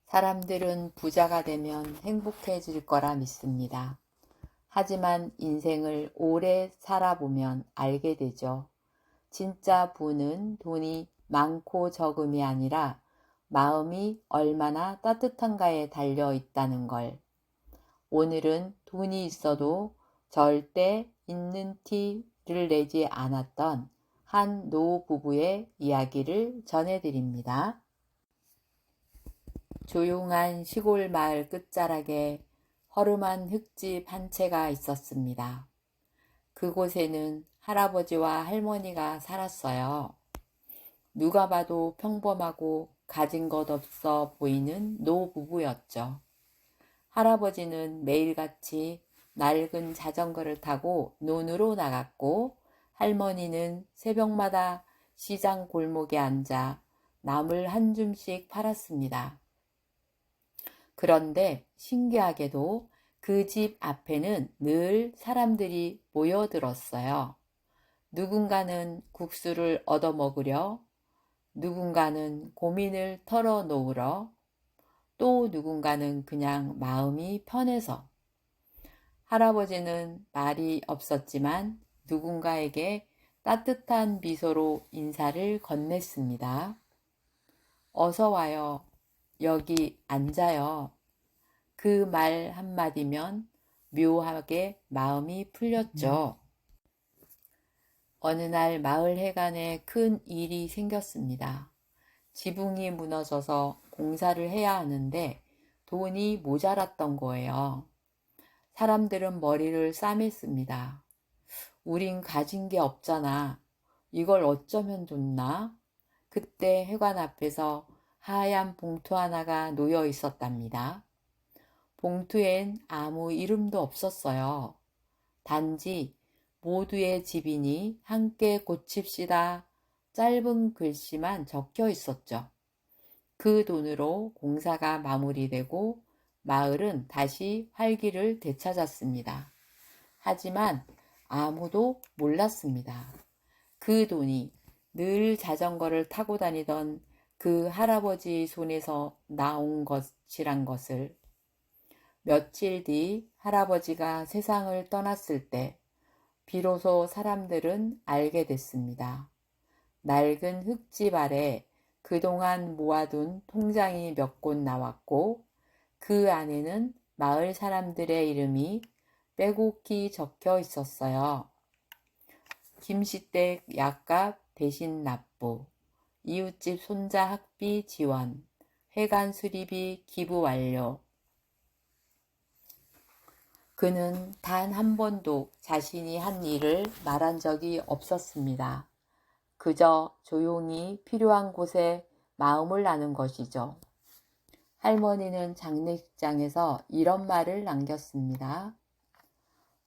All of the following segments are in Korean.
사람들은 부자가 되면 행복해질 거라 믿습니다. 하지만 인생을 오래 살아보면 알게 되죠. 진짜 부는 돈이 많고 적음이 아니라 마음이 얼마나 따뜻한가에 달려 있다는 걸. 오늘은 돈이 있어도 절대 있는 티를 내지 않았던 한 노부부의 이야기를 전해드립니다. 조용한 시골 마을 끝자락에 허름한 흙집 한 채가 있었습니다. 그곳에는 할아버지와 할머니가 살았어요. 누가 봐도 평범하고 가진 것 없어 보이는 노부부였죠. 할아버지는 매일같이 낡은 자전거를 타고 논으로 나갔고, 할머니는 새벽마다 시장 골목에 앉아 나물 한 줌씩 팔았습니다. 그런데 신기하게도 그 집 앞에는 늘 사람들이 모여들었어요. 누군가는 국수를 얻어먹으려, 누군가는 고민을 털어놓으러, 또 누군가는 그냥 마음이 편해서. 할아버지는 말이 없었지만 누군가에게 따뜻한 미소로 인사를 건넸습니다. 어서 와요. 여기 앉아요. 그 말 한마디면 묘하게 마음이 풀렸죠. 어느 날 마을 해관에 큰 일이 생겼습니다. 지붕이 무너져서 공사를 해야 하는데 돈이 모자랐던 거예요. 사람들은 머리를 싸맸습니다. 우린 가진 게 없잖아. 이걸 어쩌면 좋나? 그때 해관 앞에서 하얀 봉투 하나가 놓여 있었답니다. 봉투엔 아무 이름도 없었어요. 단지 모두의 집이니 함께 고칩시다. 짧은 글씨만 적혀 있었죠. 그 돈으로 공사가 마무리되고 마을은 다시 활기를 되찾았습니다. 하지만 아무도 몰랐습니다. 그 돈이 늘 자전거를 타고 다니던 그 할아버지 손에서 나온 것이란 것을. 며칠 뒤 할아버지가 세상을 떠났을 때 비로소 사람들은 알게 됐습니다. 낡은 흙집 아래 그동안 모아둔 통장이 몇 곳 나왔고, 그 안에는 마을 사람들의 이름이 빼곡히 적혀 있었어요. 김시댁 약값 대신 납부, 이웃집 손자 학비 지원, 회관 수리비 기부 완료. 그는 단 한 번도 자신이 한 일을 말한 적이 없었습니다. 그저 조용히 필요한 곳에 마음을 나눈 것이죠. 할머니는 장례식장에서 이런 말을 남겼습니다.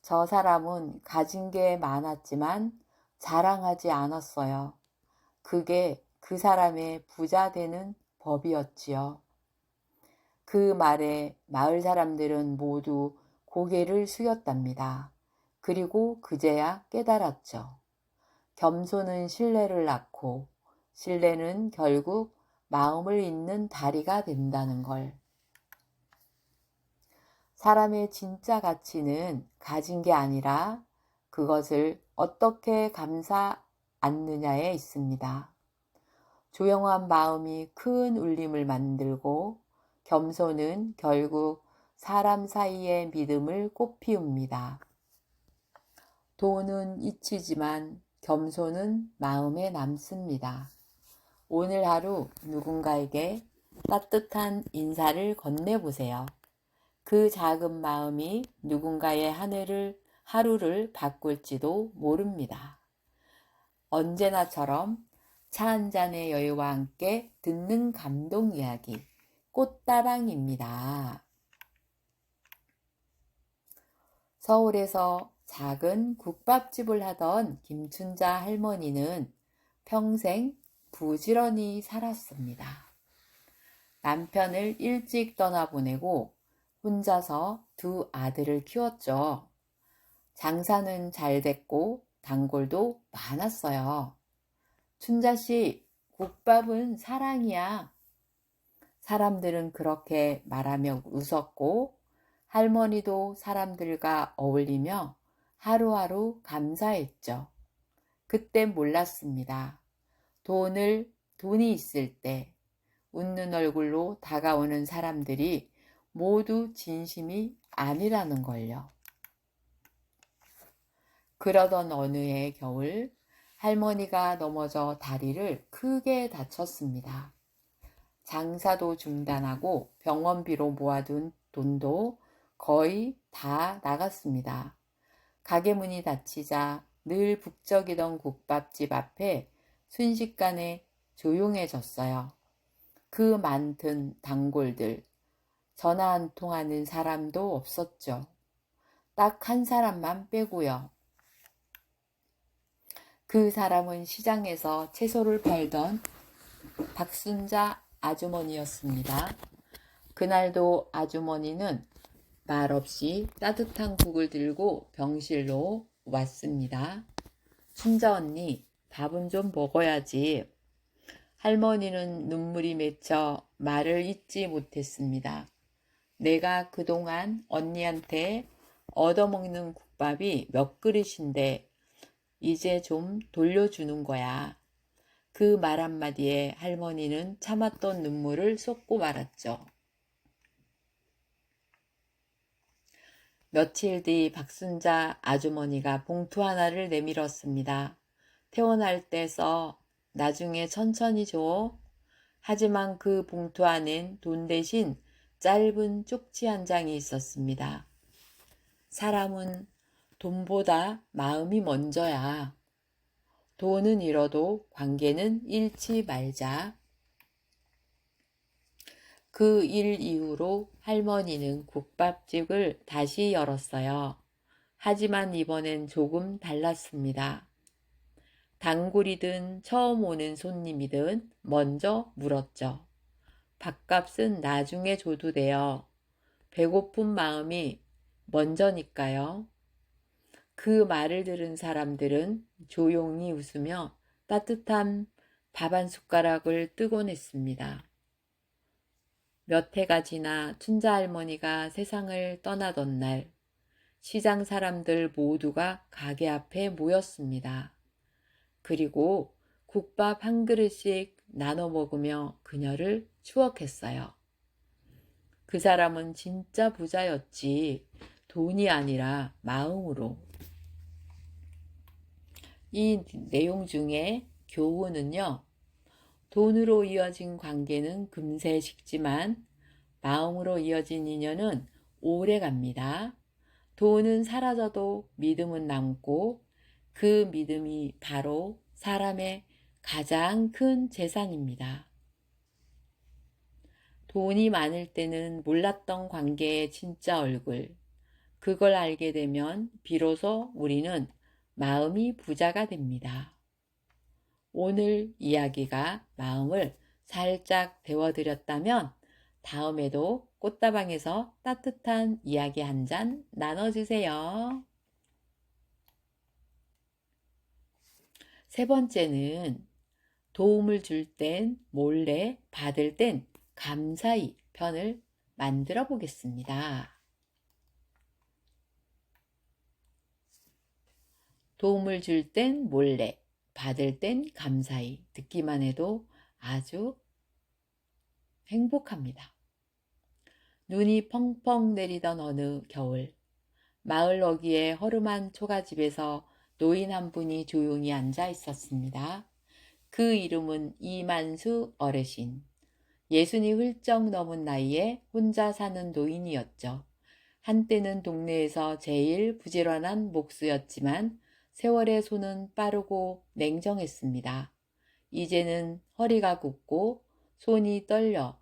저 사람은 가진 게 많았지만 자랑하지 않았어요. 그게 그 사람의 부자 되는 법이었지요. 그 말에 마을 사람들은 모두 고개를 숙였답니다. 그리고 그제야 깨달았죠. 겸손은 신뢰를 낳고, 신뢰는 결국 마음을 잇는 다리가 된다는 걸. 사람의 진짜 가치는 가진 게 아니라 그것을 어떻게 감사 안느냐에 있습니다. 조용한 마음이 큰 울림을 만들고, 겸손은 결국 사람 사이의 믿음을 꽃피웁니다. 돈은 잊히지만 겸손은 마음에 남습니다. 오늘 하루 누군가에게 따뜻한 인사를 건네보세요. 그 작은 마음이 누군가의 하루를 바꿀지도 모릅니다. 언제나처럼 차 한 잔의 여유와 함께 듣는 감동 이야기, 꽃다방입니다. 서울에서 작은 국밥집을 하던 김춘자 할머니는 평생 부지런히 살았습니다. 남편을 일찍 떠나보내고 혼자서 두 아들을 키웠죠. 장사는 잘 됐고 단골도 많았어요. 춘자씨, 국밥은 사랑이야. 사람들은 그렇게 말하며 웃었고 할머니도 사람들과 어울리며 하루하루 감사했죠. 그때 몰랐습니다. 돈이 있을 때 웃는 얼굴로 다가오는 사람들이 모두 진심이 아니라는 걸요. 그러던 어느 해 겨울 할머니가 넘어져 다리를 크게 다쳤습니다. 장사도 중단하고 병원비로 모아둔 돈도 거의 다 나갔습니다. 가게 문이 닫히자 늘 북적이던 국밥집 앞에 순식간에 조용해졌어요. 그 많던 단골들, 전화 한 통 하는 사람도 없었죠. 딱 한 사람만 빼고요. 그 사람은 시장에서 채소를 팔던 박순자 아주머니였습니다. 그날도 아주머니는 말없이 따뜻한 국을 들고 병실로 왔습니다. 순자 언니, 밥은 좀 먹어야지. 할머니는 눈물이 맺혀 말을 잇지 못했습니다. 내가 그동안 언니한테 얻어먹는 국밥이 몇 그릇인데 이제 좀 돌려주는 거야. 그 말 한마디에 할머니는 참았던 눈물을 쏟고 말았죠. 며칠 뒤 박순자 아주머니가 봉투 하나를 내밀었습니다. 퇴원할 때 써. 나중에 천천히 줘. 하지만 그 봉투 안엔 돈 대신 짧은 쪽지 한 장이 있었습니다. 사람은 돈보다 마음이 먼저야. 돈은 잃어도 관계는 잃지 말자. 그 일 이후로 할머니는 국밥집을 다시 열었어요. 하지만 이번엔 조금 달랐습니다. 단골이든 처음 오는 손님이든 먼저 물었죠. 밥값은 나중에 줘도 돼요. 배고픈 마음이 먼저니까요. 그 말을 들은 사람들은 조용히 웃으며 따뜻한 밥 한 숟가락을 뜨곤 했습니다. 몇 해가 지나 춘자 할머니가 세상을 떠나던 날, 시장 사람들 모두가 가게 앞에 모였습니다. 그리고 국밥 한 그릇씩 나눠 먹으며 그녀를 추억했어요. 그 사람은 진짜 부자였지, 돈이 아니라 마음으로. 이 내용 중에 교훈은요, 돈으로 이어진 관계는 금세 식지만 마음으로 이어진 인연은 오래 갑니다. 돈은 사라져도 믿음은 남고 그 믿음이 바로 사람의 가장 큰 재산입니다. 돈이 많을 때는 몰랐던 관계의 진짜 얼굴, 그걸 알게 되면 비로소 우리는 마음이 부자가 됩니다. 오늘 이야기가 마음을 살짝 데워드렸다면 다음에도 꽃다방에서 따뜻한 이야기 한 잔 나눠주세요. 세 번째는 도움을 줄 땐 몰래, 받을 땐 감사히 편을 만들어 보겠습니다. 도움을 줄 땐 몰래, 받을 땐 감사히. 듣기만 해도 아주 행복합니다. 눈이 펑펑 내리던 어느 겨울, 마을 어귀의 허름한 초가집에서 노인 한 분이 조용히 앉아 있었습니다. 그 이름은 이만수 어르신. 60이 훌쩍 넘은 나이에 혼자 사는 노인이었죠. 한때는 동네에서 제일 부지런한 목수였지만 세월의 손은 빠르고 냉정했습니다. 이제는 허리가 굽고 손이 떨려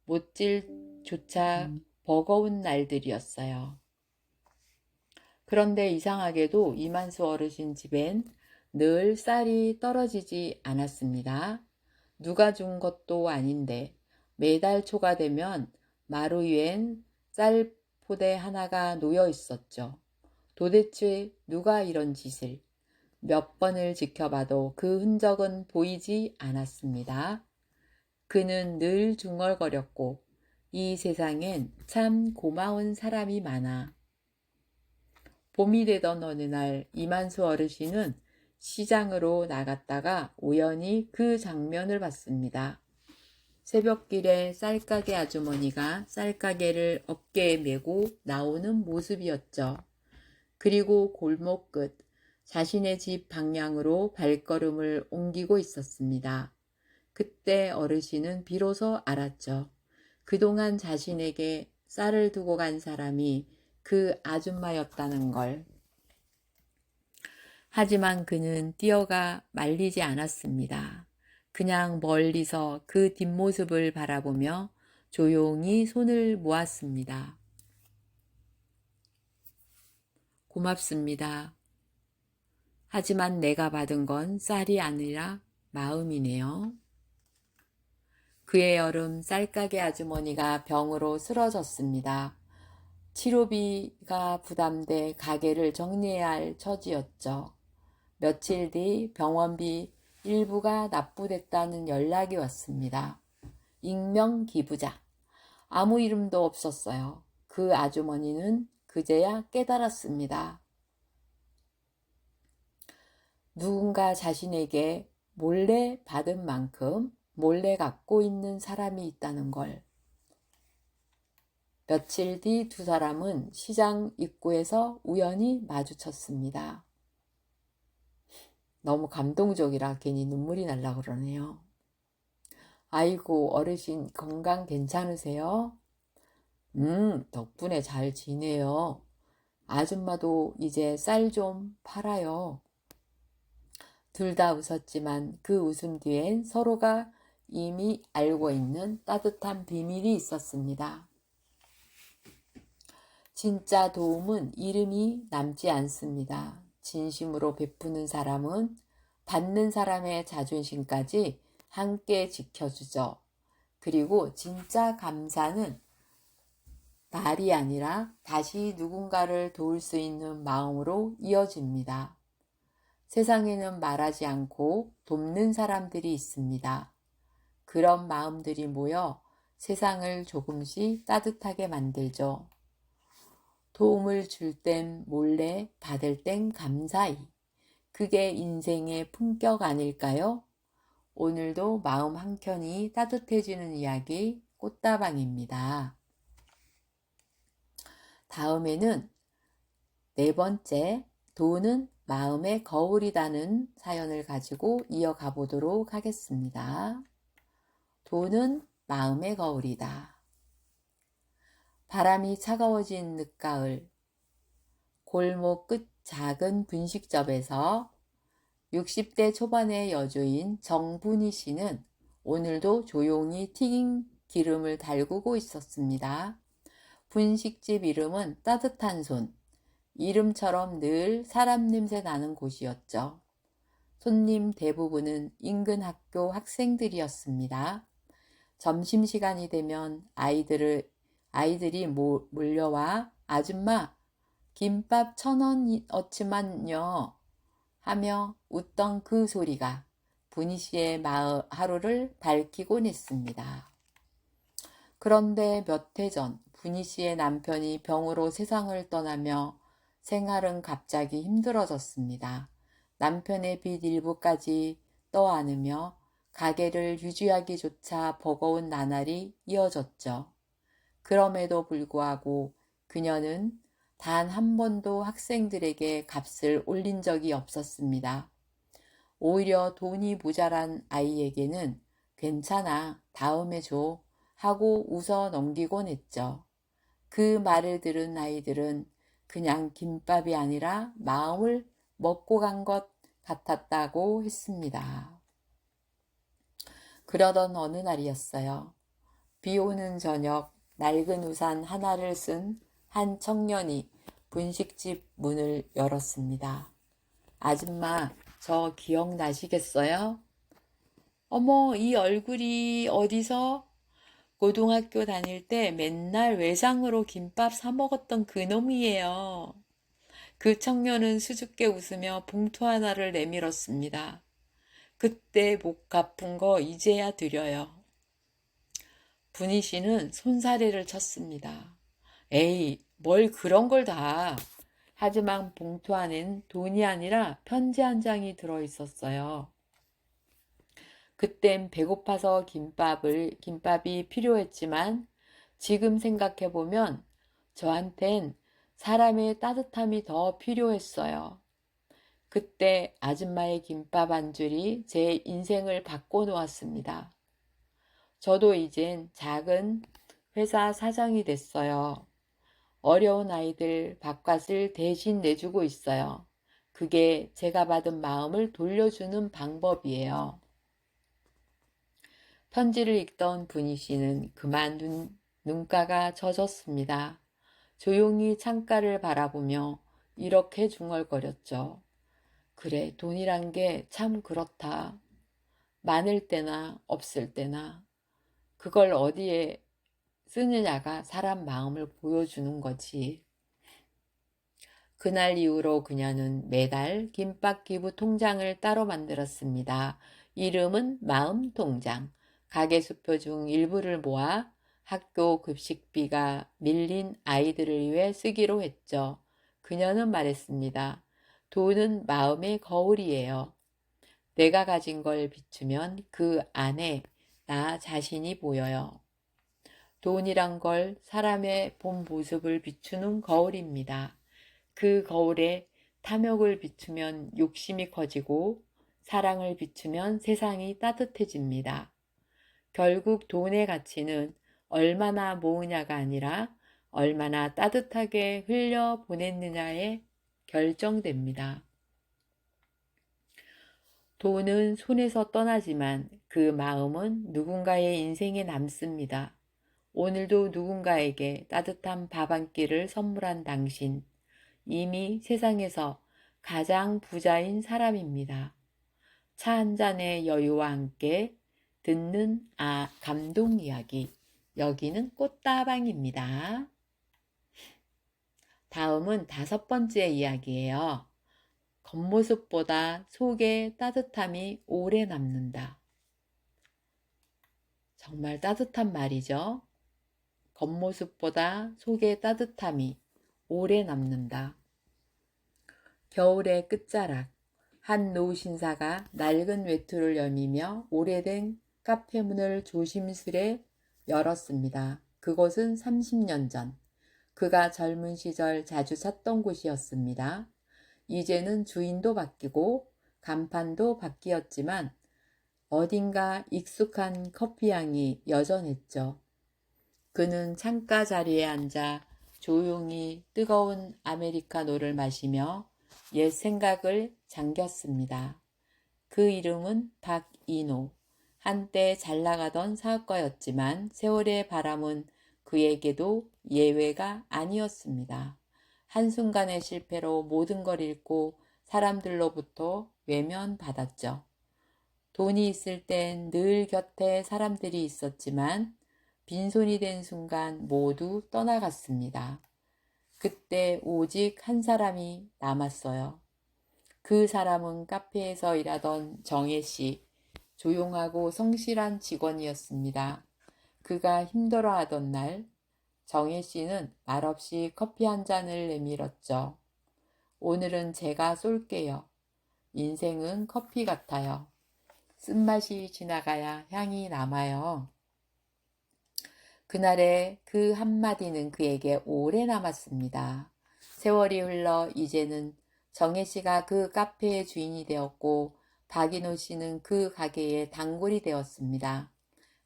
못질조차 버거운 날들이었어요. 그런데 이상하게도 이만수 어르신 집엔 늘 쌀이 떨어지지 않았습니다. 누가 준 것도 아닌데 매달 초가 되면 마루 위엔 쌀 포대 하나가 놓여 있었죠. 도대체 누가 이런 짓을? 몇 번을 지켜봐도 그 흔적은 보이지 않았습니다. 그는 늘 중얼거렸고 이 세상엔 참 고마운 사람이 많아. 봄이 되던 어느 날 이만수 어르신은 시장으로 나갔다가 우연히 그 장면을 봤습니다. 새벽길에 쌀가게 아주머니가 쌀가게를 어깨에 메고 나오는 모습이었죠. 그리고 골목 끝 자신의 집 방향으로 발걸음을 옮기고 있었습니다. 그때 어르신은 비로소 알았죠. 그동안 자신에게 쌀을 두고 간 사람이 그 아줌마였다는 걸. 하지만 그는 뛰어가 말리지 않았습니다. 그냥 멀리서 그 뒷모습을 바라보며 조용히 손을 모았습니다. 고맙습니다. 하지만 내가 받은 건 쌀이 아니라 마음이네요. 그해 여름 쌀가게 아주머니가 병으로 쓰러졌습니다. 치료비가 부담돼 가게를 정리해야 할 처지였죠. 며칠 뒤 병원비 일부가 납부됐다는 연락이 왔습니다. 익명 기부자. 아무 이름도 없었어요. 그 아주머니는 그제야 깨달았습니다. 누군가 자신에게 몰래 받은 만큼 몰래 갖고 있는 사람이 있다는 걸. 며칠 뒤 두 사람은 시장 입구에서 우연히 마주쳤습니다. 너무 감동적이라 괜히 눈물이 날라 그러네요. 아이고, 어르신 건강 괜찮으세요? 덕분에 잘 지내요. 아줌마도 이제 쌀 좀 팔아요. 둘 다 웃었지만 그 웃음 뒤엔 서로가 이미 알고 있는 따뜻한 비밀이 있었습니다. 진짜 도움은 이름이 남지 않습니다. 진심으로 베푸는 사람은 받는 사람의 자존심까지 함께 지켜주죠. 그리고 진짜 감사는 말이 아니라 다시 누군가를 도울 수 있는 마음으로 이어집니다. 세상에는 말하지 않고 돕는 사람들이 있습니다. 그런 마음들이 모여 세상을 조금씩 따뜻하게 만들죠. 도움을 줄 땐 몰래, 받을 땐 감사히. 그게 인생의 품격 아닐까요? 오늘도 마음 한켠이 따뜻해지는 이야기 꽃다방입니다. 다음에는 네 번째, 돈은 마음의 거울이라는 사연을 가지고 이어가 보도록 하겠습니다. 돈은 마음의 거울이다. 바람이 차가워진 늦가을, 골목 끝 작은 분식점에서 60대 초반의 여주인 정분희 씨는 오늘도 조용히 튀긴 기름을 달구고 있었습니다. 분식집 이름은 따뜻한 손, 이름처럼 늘 사람 냄새 나는 곳이었죠. 손님 대부분은 인근 학교 학생들이었습니다. 점심시간이 되면 아이들이 몰려와 아줌마 김밥 1,000원어치만요 하며 웃던 그 소리가 분희 씨의 하루를 밝히곤 했습니다. 그런데 몇 해 전 분희 씨의 남편이 병으로 세상을 떠나며 생활은 갑자기 힘들어졌습니다. 남편의 빚 일부까지 떠안으며 가게를 유지하기조차 버거운 나날이 이어졌죠. 그럼에도 불구하고 그녀는 단 한 번도 학생들에게 값을 올린 적이 없었습니다. 오히려 돈이 모자란 아이에게는 괜찮아, 다음에 줘 하고 웃어 넘기곤 했죠. 그 말을 들은 아이들은 그냥 김밥이 아니라 마음을 먹고 간 것 같았다고 했습니다. 그러던 어느 날이었어요. 비 오는 저녁 낡은 우산 하나를 쓴 한 청년이 분식집 문을 열었습니다. 아줌마, 저 기억나시겠어요? 어머, 이 얼굴이 어디서? 고등학교 다닐 때 맨날 외상으로 김밥 사 먹었던 그놈이에요. 그 청년은 수줍게 웃으며 봉투 하나를 내밀었습니다. 그때 못 갚은 거 이제야 드려요. 분희 씨는 손사래를 쳤습니다. 에이, 뭘 그런 걸 다. 하지만 봉투 안엔 돈이 아니라 편지 한 장이 들어 있었어요. 그땐 배고파서 김밥이 필요했지만 지금 생각해보면 저한텐 사람의 따뜻함이 더 필요했어요. 그때 아줌마의 김밥 한 줄이 제 인생을 바꿔놓았습니다. 저도 이젠 작은 회사 사장이 됐어요. 어려운 아이들 밥값을 대신 내주고 있어요. 그게 제가 받은 마음을 돌려주는 방법이에요. 편지를 읽던 분희 씨는 그만 눈가가 젖었습니다. 조용히 창가를 바라보며 이렇게 중얼거렸죠. 그래, 돈이란 게 참 그렇다. 많을 때나 없을 때나 그걸 어디에 쓰느냐가 사람 마음을 보여주는 거지. 그날 이후로 그녀는 매달 김밥 기부 통장을 따로 만들었습니다. 이름은 마음통장. 가게 수표 중 일부를 모아 학교 급식비가 밀린 아이들을 위해 쓰기로 했죠. 그녀는 말했습니다. 돈은 마음의 거울이에요. 내가 가진 걸 비추면 그 안에 나 자신이 보여요. 돈이란 걸 사람의 본 모습을 비추는 거울입니다. 그 거울에 탐욕을 비추면 욕심이 커지고 사랑을 비추면 세상이 따뜻해집니다. 결국 돈의 가치는 얼마나 모으냐가 아니라 얼마나 따뜻하게 흘려 보냈느냐에 결정됩니다. 돈은 손에서 떠나지만 그 마음은 누군가의 인생에 남습니다. 오늘도 누군가에게 따뜻한 밥 한 끼를 선물한 당신, 이미 세상에서 가장 부자인 사람입니다. 차 한 잔의 여유와 함께 듣는 감동 이야기. 여기는 꽃다방입니다. 다음은 5번째 이야기예요. 겉모습보다 속의 따뜻함이 오래 남는다. 정말 따뜻한 말이죠. 겉모습보다 속의 따뜻함이 오래 남는다. 겨울의 끝자락, 한 노신사가 낡은 외투를 여미며 오래된 카페 문을 조심스레 열었습니다. 그곳은 30년 전, 그가 젊은 시절 자주 찾던 곳이었습니다. 이제는 주인도 바뀌고 간판도 바뀌었지만 어딘가 익숙한 커피향이 여전했죠. 그는 창가 자리에 앉아 조용히 뜨거운 아메리카노를 마시며 옛 생각을 잠겼습니다. 그 이름은 박인호. 한때 잘 나가던 사업가였지만 세월의 바람은 그에게도 예외가 아니었습니다. 한순간의 실패로 모든 걸 잃고 사람들로부터 외면받았죠. 돈이 있을 땐 늘 곁에 사람들이 있었지만 빈손이 된 순간 모두 떠나갔습니다. 그때 오직 한 사람이 남았어요. 그 사람은 카페에서 일하던 정혜 씨, 조용하고 성실한 직원이었습니다. 그가 힘들어하던 날, 정혜 씨는 말없이 커피 한 잔을 내밀었죠. 오늘은 제가 쏠게요. 인생은 커피 같아요. 쓴맛이 지나가야 향이 남아요. 그날의 그 한마디는 그에게 오래 남았습니다. 세월이 흘러 이제는 정혜 씨가 그 카페의 주인이 되었고 박인호 씨는 그 가게의 단골이 되었습니다.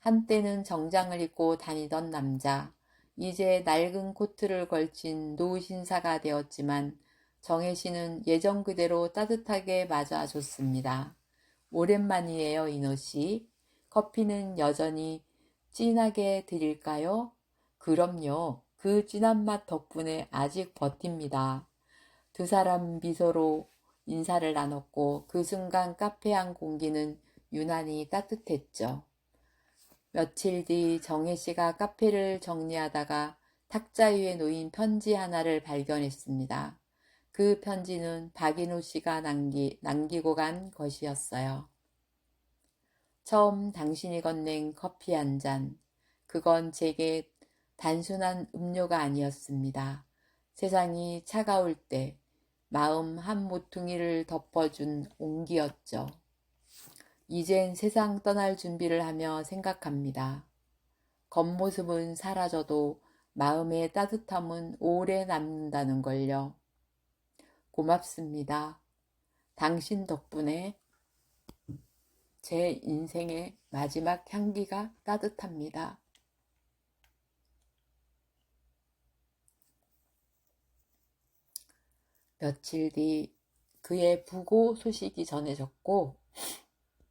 한때는 정장을 입고 다니던 남자, 이제 낡은 코트를 걸친 노신사가 되었지만 정혜 씨는 예전 그대로 따뜻하게 맞아줬습니다. 오랜만이에요, 인호 씨. 커피는 여전히 진하게 드릴까요? 그럼요. 그 진한 맛 덕분에 아직 버팁니다. 두 사람 미소로 인사를 나눴고 그 순간 카페 안 공기는 유난히 따뜻했죠. 며칠 뒤 정혜 씨가 카페를 정리하다가 탁자 위에 놓인 편지 하나를 발견했습니다. 그 편지는 박인호 씨가 남기고 간 것이었어요. 처음 당신이 건넨 커피 한 잔, 그건 제게 단순한 음료가 아니었습니다. 세상이 차가울 때 마음 한 모퉁이를 덮어준 온기였죠. 이젠 세상 떠날 준비를 하며 생각합니다. 겉모습은 사라져도 마음의 따뜻함은 오래 남는다는 걸요. 고맙습니다. 당신 덕분에 제 인생의 마지막 향기가 따뜻합니다. 며칠 뒤 그의 부고 소식이 전해졌고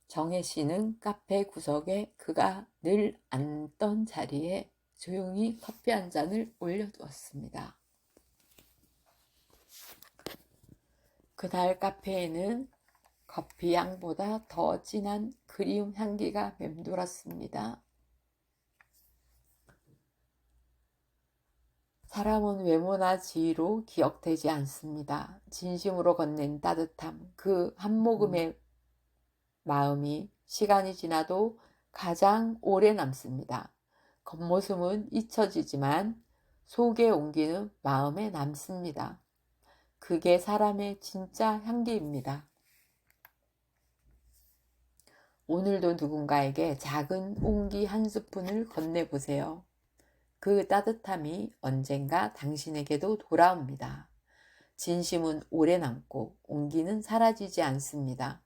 정혜 씨는 카페 구석에 그가 늘 앉던 자리에 조용히 커피 한 잔을 올려두었습니다. 그날 카페에는 커피 향보다 더 진한 그리움 향기가 맴돌았습니다. 사람은 외모나 지위로 기억되지 않습니다. 진심으로 건넨 따뜻함, 그 한 모금의 마음이 시간이 지나도 가장 오래 남습니다. 겉모습은 잊혀지지만 속의 온기는 마음에 남습니다. 그게 사람의 진짜 향기입니다. 오늘도 누군가에게 작은 온기 한 스푼을 건네보세요. 그 따뜻함이 언젠가 당신에게도 돌아옵니다. 진심은 오래 남고 온기는 사라지지 않습니다.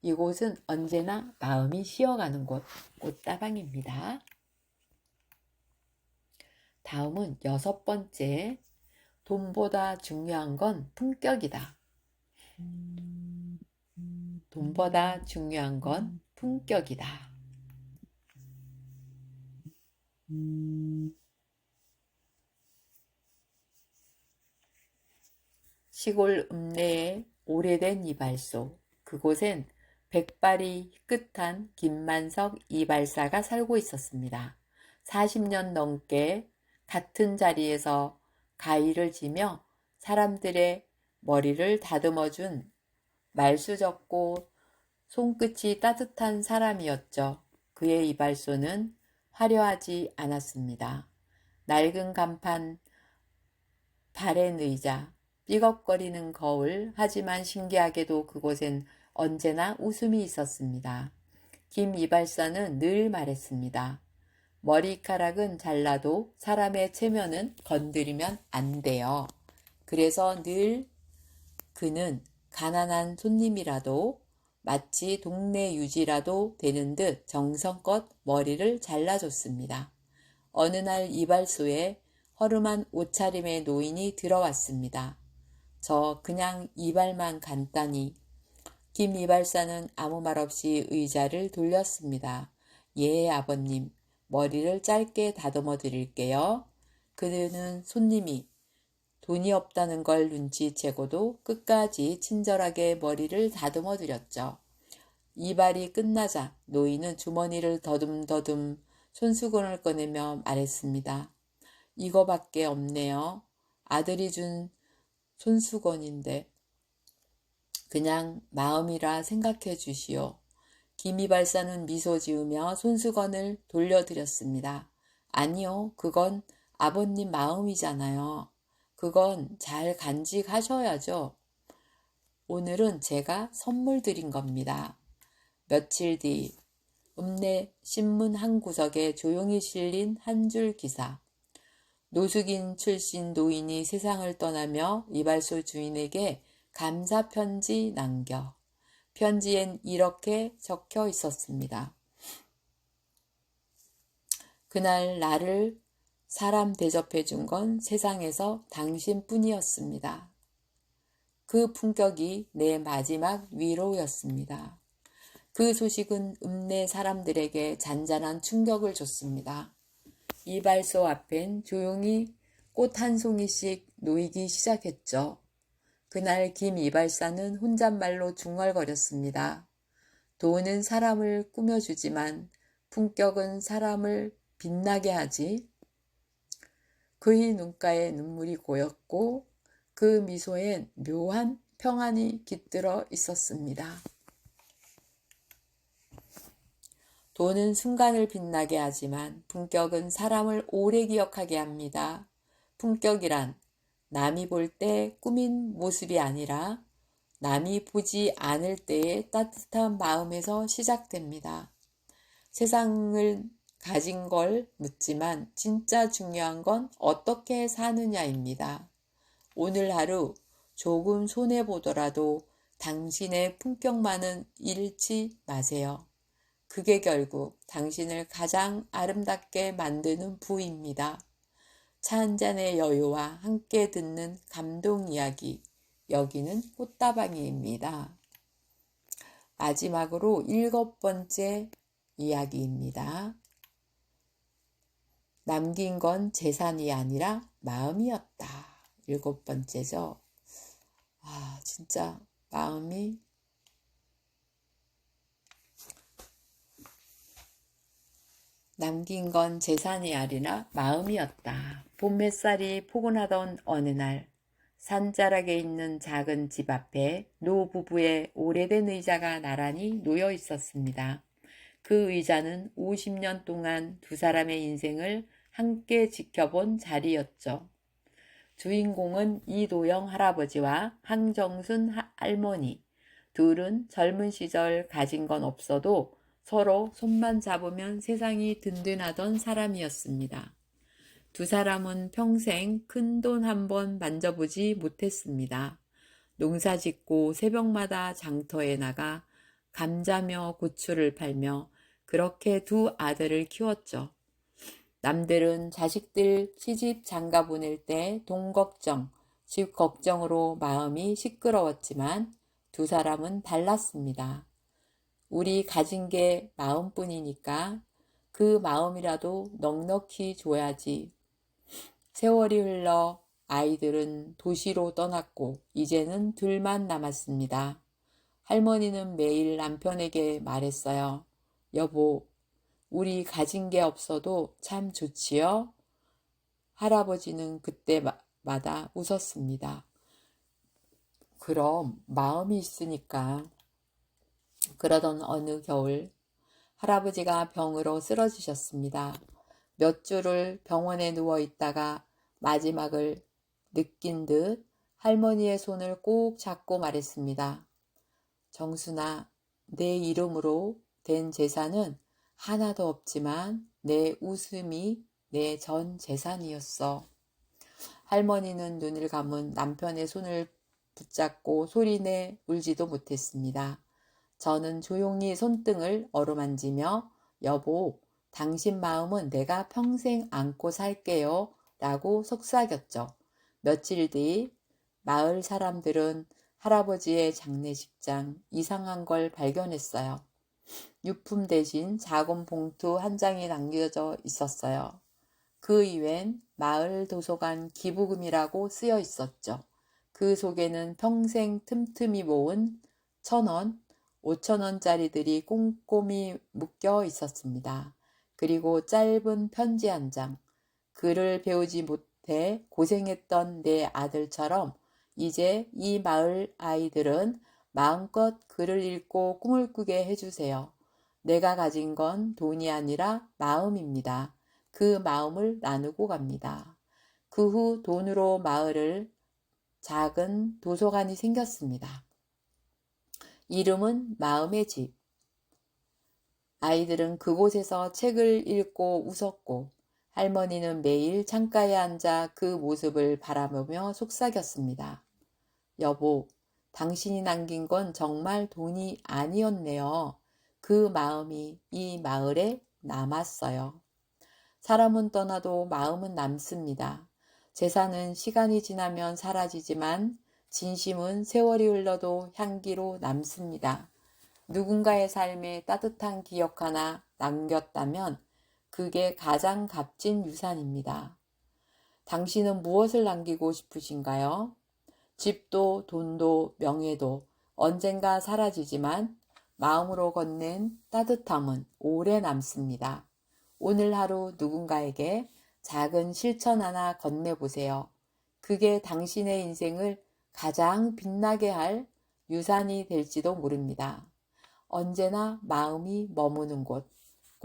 이곳은 언제나 마음이 쉬어가는 곳, 꽃다방입니다. 다음은 6번째, 돈보다 중요한 건 품격이다. 돈보다 중요한 건 품격이다. 시골 읍내의 오래된 이발소, 그곳엔 백발이 희끗한 김만석 이발사가 살고 있었습니다. 40년 넘게 같은 자리에서 가위를 지며 사람들의 머리를 다듬어준 말수 적고 손끝이 따뜻한 사람이었죠. 그의 이발소는 화려하지 않았습니다. 낡은 간판, 바랜 의자, 삐걱거리는 거울, 하지만 신기하게도 그곳엔 언제나 웃음이 있었습니다. 김 이발사는 늘 말했습니다. 머리카락은 잘라도 사람의 체면은 건드리면 안 돼요. 그래서 늘 그는 가난한 손님이라도 마치 동네 유지라도 되는 듯 정성껏 머리를 잘라줬습니다. 어느 날 이발소에 허름한 옷차림의 노인이 들어왔습니다. 저 그냥 이발만 간단히. 김 이발사는 아무 말 없이 의자를 돌렸습니다. 예, 아버님. 머리를 짧게 다듬어 드릴게요. 그는 손님이 돈이 없다는 걸 눈치채고도 끝까지 친절하게 머리를 다듬어 드렸죠. 이발이 끝나자 노인은 주머니를 더듬더듬 손수건을 꺼내며 말했습니다. 이거밖에 없네요. 아들이 준 손수건인데 그냥 마음이라 생각해 주시오. 김이발사는 미소 지으며 손수건을 돌려드렸습니다. 아니요, 그건 아버님 마음이잖아요. 그건 잘 간직하셔야죠. 오늘은 제가 선물 드린 겁니다. 며칠 뒤 읍내 신문 한 구석에 조용히 실린 한 줄 기사. 노숙인 출신 노인이 세상을 떠나며 이발소 주인에게 감사 편지 남겨. 편지엔 이렇게 적혀 있었습니다. 그날 나를 사람 대접해 준 건 세상에서 당신뿐이었습니다. 그 품격이 내 마지막 위로였습니다. 그 소식은 읍내 사람들에게 잔잔한 충격을 줬습니다. 이발소 앞엔 조용히 꽃 한 송이씩 놓이기 시작했죠. 그날 김 이발사는 혼잣말로 중얼거렸습니다. 돈은 사람을 꾸며주지만 품격은 사람을 빛나게 하지. 그의 눈가에 눈물이 고였고 그 미소엔 묘한 평안이 깃들어 있었습니다. 돈은 순간을 빛나게 하지만 품격은 사람을 오래 기억하게 합니다. 품격이란 남이 볼 때 꾸민 모습이 아니라 남이 보지 않을 때의 따뜻한 마음에서 시작됩니다. 세상을 가진 걸 묻지만 진짜 중요한 건 어떻게 사느냐입니다. 오늘 하루 조금 손해보더라도 당신의 품격만은 잃지 마세요. 그게 결국 당신을 가장 아름답게 만드는 부입니다. 차 한 잔의 여유와 함께 듣는 감동 이야기, 여기는 꽃다방이입니다. 마지막으로 7번째 이야기입니다. 남긴 건 재산이 아니라 마음이었다. 7번째죠. 진짜 마음이 남긴 건 재산이 아니라 마음이었다. 봄 햇살이 포근하던 어느 날 산자락에 있는 작은 집 앞에 노 부부의 오래된 의자가 나란히 놓여 있었습니다. 그 의자는 50년 동안 두 사람의 인생을 함께 지켜본 자리였죠. 주인공은 이도영 할아버지와 황정순 할머니. 둘은 젊은 시절 가진 건 없어도 서로 손만 잡으면 세상이 든든하던 사람이었습니다. 두 사람은 평생 큰 돈 한 번 만져보지 못했습니다. 농사 짓고 새벽마다 장터에 나가 감자며 고추를 팔며 그렇게 두 아들을 키웠죠. 남들은 자식들 시집 장가 보낼 때 돈 걱정, 집 걱정으로 마음이 시끄러웠지만 두 사람은 달랐습니다. 우리 가진 게 마음뿐이니까 그 마음이라도 넉넉히 줘야지. 세월이 흘러 아이들은 도시로 떠났고 이제는 둘만 남았습니다. 할머니는 매일 남편에게 말했어요. 여보, 우리 가진 게 없어도 참 좋지요? 할아버지는 그때마다 웃었습니다. 그럼 마음이 있으니까. 그러던 어느 겨울 할아버지가 병으로 쓰러지셨습니다. 몇 주를 병원에 누워 있다가 마지막을 느낀 듯 할머니의 손을 꼭 잡고 말했습니다. 정순아, 내 이름으로 된 재산은 하나도 없지만 내 웃음이 내 전 재산이었어. 할머니는 눈을 감은 남편의 손을 붙잡고 소리내 울지도 못했습니다. 저는 조용히 손등을 어루만지며 여보, 당신 마음은 내가 평생 안고 살게요 라고 속삭였죠. 며칠 뒤 마을 사람들은 할아버지의 장례식장 이상한 걸 발견했어요. 유품 대신 작은 봉투 한 장이 남겨져 있었어요. 그 이외엔 마을 도서관 기부금이라고 쓰여 있었죠. 그 속에는 평생 틈틈이 모은 1,000원, 5,000원짜리들이 꼼꼼히 묶여 있었습니다. 그리고 짧은 편지 한 장. 글을 배우지 못해 고생했던 내 아들처럼 이제 이 마을 아이들은 마음껏 글을 읽고 꿈을 꾸게 해주세요. 내가 가진 건 돈이 아니라 마음입니다. 그 마음을 나누고 갑니다. 그 후 돈으로 마을을 작은 도서관이 생겼습니다. 이름은 마음의 집. 아이들은 그곳에서 책을 읽고 웃었고 할머니는 매일 창가에 앉아 그 모습을 바라보며 속삭였습니다. 여보, 당신이 남긴 건 정말 돈이 아니었네요. 그 마음이 이 마을에 남았어요. 사람은 떠나도 마음은 남습니다. 재산은 시간이 지나면 사라지지만 진심은 세월이 흘러도 향기로 남습니다. 누군가의 삶에 따뜻한 기억 하나 남겼다면 그게 가장 값진 유산입니다. 당신은 무엇을 남기고 싶으신가요? 집도 돈도 명예도 언젠가 사라지지만 마음으로 건넨 따뜻함은 오래 남습니다. 오늘 하루 누군가에게 작은 실천 하나 건네보세요. 그게 당신의 인생을 가장 빛나게 할 유산이 될지도 모릅니다. 언제나 마음이 머무는 곳,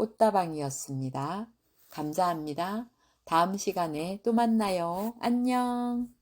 꽃다방이었습니다. 감사합니다. 다음 시간에 또 만나요. 안녕.